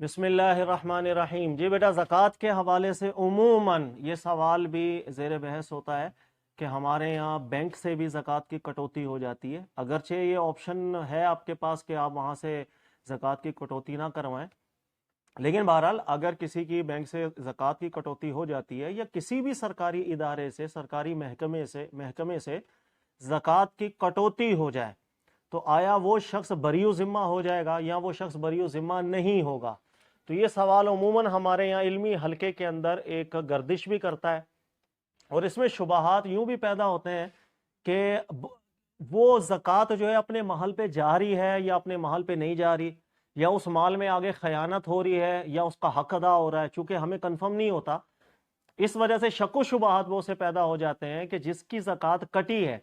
بسم اللہ الرحمن الرحیم۔ جی بیٹا، زکوٰۃ کے حوالے سے عموماً یہ سوال بھی زیر بحث ہوتا ہے کہ ہمارے یہاں بینک سے بھی زکوٰۃ کی کٹوتی ہو جاتی ہے۔ اگرچہ یہ آپشن ہے آپ کے پاس کہ آپ وہاں سے زکوٰۃ کی کٹوتی نہ کروائیں، لیکن بہرحال اگر کسی کی بینک سے زکوٰۃ کی کٹوتی ہو جاتی ہے یا کسی بھی سرکاری ادارے سے، سرکاری محکمے سے زکوٰۃ کی کٹوتی ہو جائے تو آیا وہ شخص بری ذمہ ہو جائے گا یا وہ شخص بری ذمہ نہیں ہوگا؟ تو یہ سوال عموماً ہمارے یہاں علمی حلقے کے اندر ایک گردش بھی کرتا ہے، اور اس میں شبہات یوں بھی پیدا ہوتے ہیں کہ وہ زکوٰۃ جو ہے اپنے محل پہ جاری ہے یا اپنے محل پہ نہیں جاری، یا اس مال میں آگے خیانت ہو رہی ہے یا اس کا حق ادا ہو رہا ہے، چونکہ ہمیں کنفرم نہیں ہوتا۔ اس وجہ سے شک و شبہات وہ سے پیدا ہو جاتے ہیں کہ جس کی زکوٰۃ کٹی ہے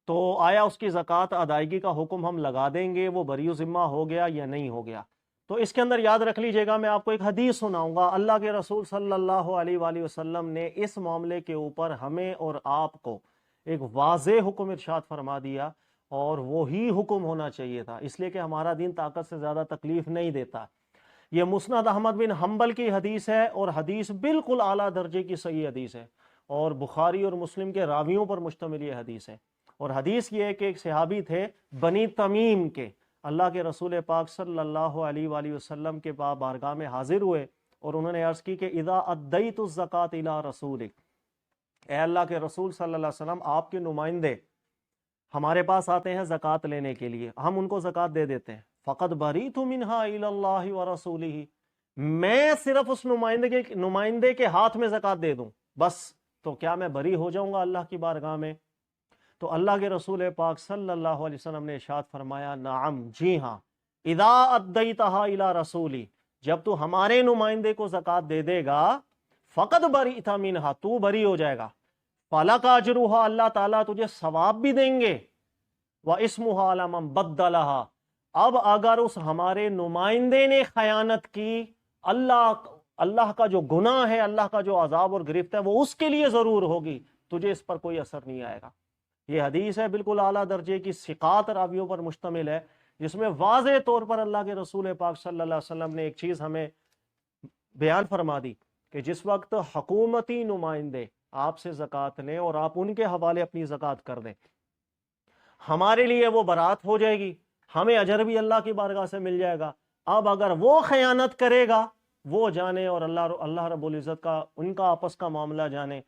تو آیا اس کی زکوٰۃ ادائیگی کا حکم ہم لگا دیں گے، وہ بری ذمہ ہو گیا یا نہیں ہو گیا؟ تو اس کے اندر یاد رکھ لیجئے گا، میں آپ کو ایک حدیث سناؤں گا۔ اللہ کے رسول صلی اللہ علیہ وآلہ وسلم نے اس معاملے کے اوپر ہمیں اور آپ کو ایک واضح حکم ارشاد فرما دیا، اور وہی حکم ہونا چاہیے تھا، اس لیے کہ ہمارا دین طاقت سے زیادہ تکلیف نہیں دیتا۔ یہ مسند احمد بن حنبل کی حدیث ہے، اور حدیث بالکل اعلیٰ درجے کی صحیح حدیث ہے، اور بخاری اور مسلم کے راویوں پر مشتمل یہ حدیث ہے۔ اور حدیث یہ ہے کہ ایک صحابی تھے بنی تمیم کے، اللہ کے رسول پاک صلی اللہ علیہ وآلہ وسلم کے بارگاہ میں حاضر ہوئے، اور انہوں نے عرض کی کہ اذا ادیت الزکاۃ الی رسولک، اے اللہ کے رسول صلی اللہ علیہ وسلم، آپ کے نمائندے ہمارے پاس آتے ہیں زکوٰۃ لینے کے لیے، ہم ان کو زکوٰۃ دے دیتے ہیں، فقد بریت منہا الی اللہ ورسولہ، میں صرف اس نمائندے کے ہاتھ میں زکوٰۃ دے دوں بس، تو کیا میں بری ہو جاؤں گا اللہ کی بارگاہ میں؟ تو اللہ کے رسول پاک صلی اللہ علیہ وسلم نے ارشاد فرمایا، نعم، جی ہاں، اذا ادیتہا الی رسولی، جب تو ہمارے نمائندے کو زکوٰۃ دے دے گا، فقد بریت منہا، تو بری ہو جائے گا، فلک اجرھا، اللہ تعالیٰ تجھے ثواب بھی دیں گے، واسمھا علی من بدلھا، اب اگر اس ہمارے نمائندے نے خیانت کی، اللہ کا جو گناہ ہے، اللہ کا جو عذاب اور گرفت ہے وہ اس کے لیے ضرور ہوگی، تجھے اس پر کوئی اثر نہیں آئے گا۔ یہ حدیث ہے بالکل اعلیٰ درجے کی، ثقات راویوں پر مشتمل ہے، جس میں واضح طور پر اللہ کے رسول پاک صلی اللہ علیہ وسلم نے ایک چیز ہمیں بیان فرما دی کہ جس وقت حکومتی نمائندے آپ سے زکوٰۃ لیں اور آپ ان کے حوالے اپنی زکوٰۃ کر دیں، ہمارے لیے وہ برات ہو جائے گی، ہمیں اجر بھی اللہ کی بارگاہ سے مل جائے گا۔ اب اگر وہ خیانت کرے گا، وہ جانے، اور اللہ رب العزت کا ان کا آپس کا معاملہ جانے،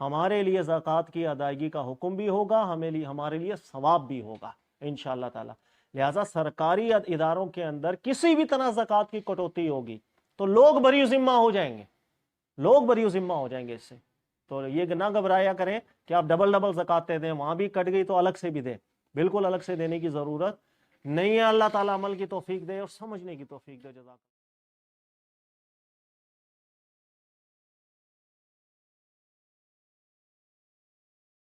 ہمارے لیے زکوٰۃ کی ادائیگی کا حکم بھی ہوگا، ہمارے لیے ثواب بھی ہوگا انشاءاللہ تعالی۔ لہٰذا سرکاری اداروں کے اندر کسی بھی طرح زکوٰۃ کی کٹوتی ہوگی تو لوگ بری ذمہ ہو جائیں گے، لوگ بری ذمہ ہو جائیں گے اس سے۔ تو یہ نہ گھبرایا کریں کہ آپ ڈبل زکوٰۃ دے دیں، وہاں بھی کٹ گئی تو الگ سے بھی دیں، بالکل الگ سے دینے کی ضرورت نہیں ہے۔ اللہ تعالیٰ عمل کی توفیق دے اور سمجھنے کی توفیق دے۔ جزاک اللہ۔